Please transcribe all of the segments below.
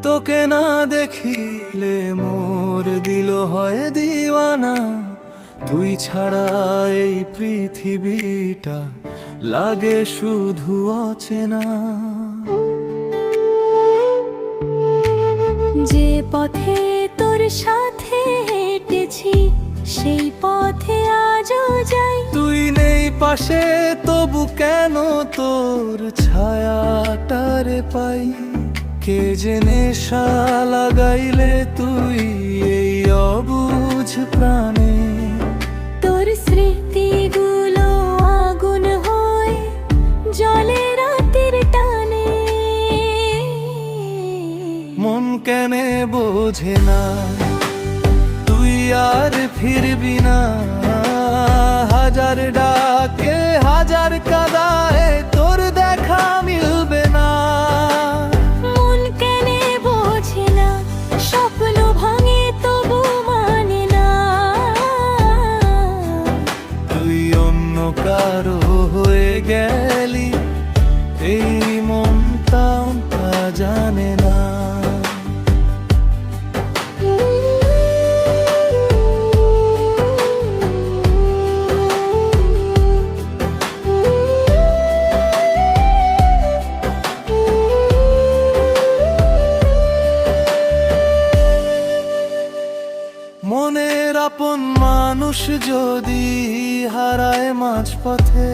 তোকে না দেখিলে মোর দিল হয় দিওয়ানা। তুই ছাড়া এই পৃথিবীটা লাগে শুধু অচেনা। যে পথে তোর সাথে হেঁটেছি সেই পথে আজও যাই। তুই নেই পাশে তবু কেন তোর ছায়াটারে পাই। কে যে নেশা লাগাইলে তুই এই অবুঝ প্রাণে। তোর স্মৃতিগুলো আগুন হয়ে জলে রাতের টানে। মন কেনে বোঝে না তুই আর ফিরবি না। হাজার ডাকে হাজার কাদায় তোর দেখা মিলবে না। মন কেনে বোঝে না স্বপ্ন ভাঙে তবু মানে না। তুই অন্য কারো হয়ে গেলি এই মনটা জানে না। মনের আপন মানুষ যদি হারায় মাঝপথে,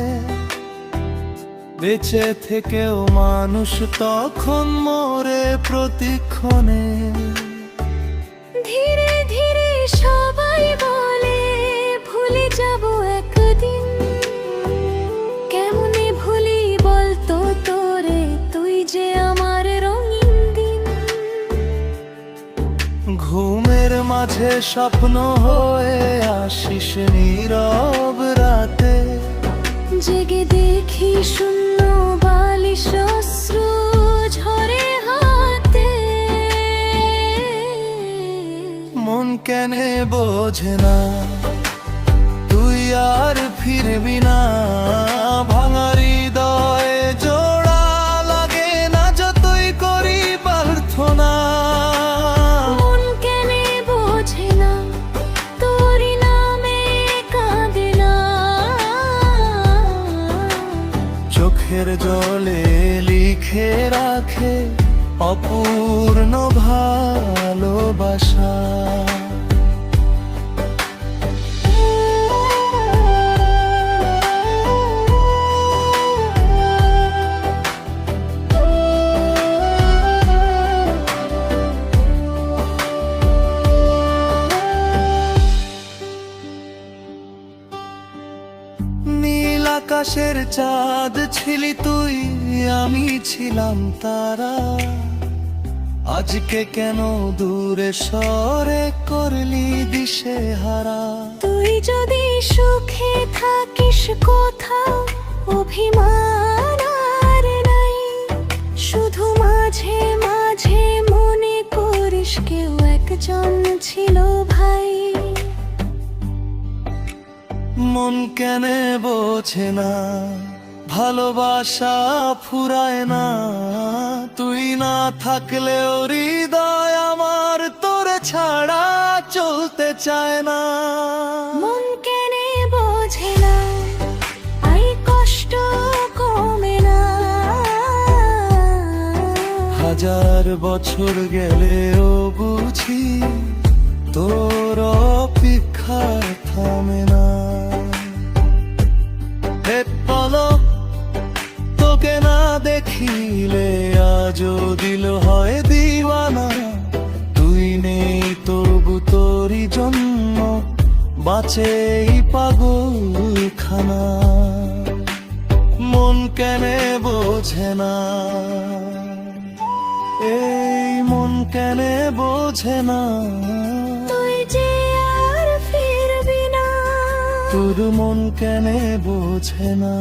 বেঁচে থেকেও মানুষ তখন মরে প্রতিক্ষণে। ধীরে ধীরে সবাই বলে ভুলে যাব একদিন। কেমনে ভুলি বলতো তোরে, তুই যে আমার রঙিন দিন। ঘুমের মাঝে স্বপ্ন হয়ে আসিস নীরব রাতে। জেগে দেখি শূন্য বালিশ অশ্রু ঝরে হাতে। মন কেনে বোঝে না তুই আর ফিরবি না। ভাঙা হৃদয়ে জোড়া লাগে না যতই করি প্রার্থনা। মন কেনে বোঝে না তোরই নামে কাঁদে না। চোখের জলে লিখে রাখে অপূর্ণ ভালোবাসা। নীল আকাশের চাঁদ ছিলি তুই, আমি ছিলাম তারা। আজকে কেন দূরে সরে করলি দিশে হারা। তুই যদি সুখে থাকিস কোথাও অভিমান আর নাই। শুধু মাঝে মাঝে মনে করিস কেউ একজন ছিল ভাই। মন কেনে বোঝে না ভালোবাসা ফুরায় না। তুই না থাকলেও হৃদয় আমার তোরে ছাড়া চলতে চায় না। মন কেনে বোঝে না আই কষ্ট কমে না। হাজার বছর গেলেও বুঝি তোর অপেক্ষা থামে না। হে পলক তোকে না দেখিলে আজও দিল হয় দিওয়ানা। তুই নেই তবু তোরই জন্য বাঁচে এই পাগলখানা। মন কেনে বোঝে না এই মন কেনে বোঝে না। তুই যে আর ফিরবি না। তোর মন কেনে বোঝে না।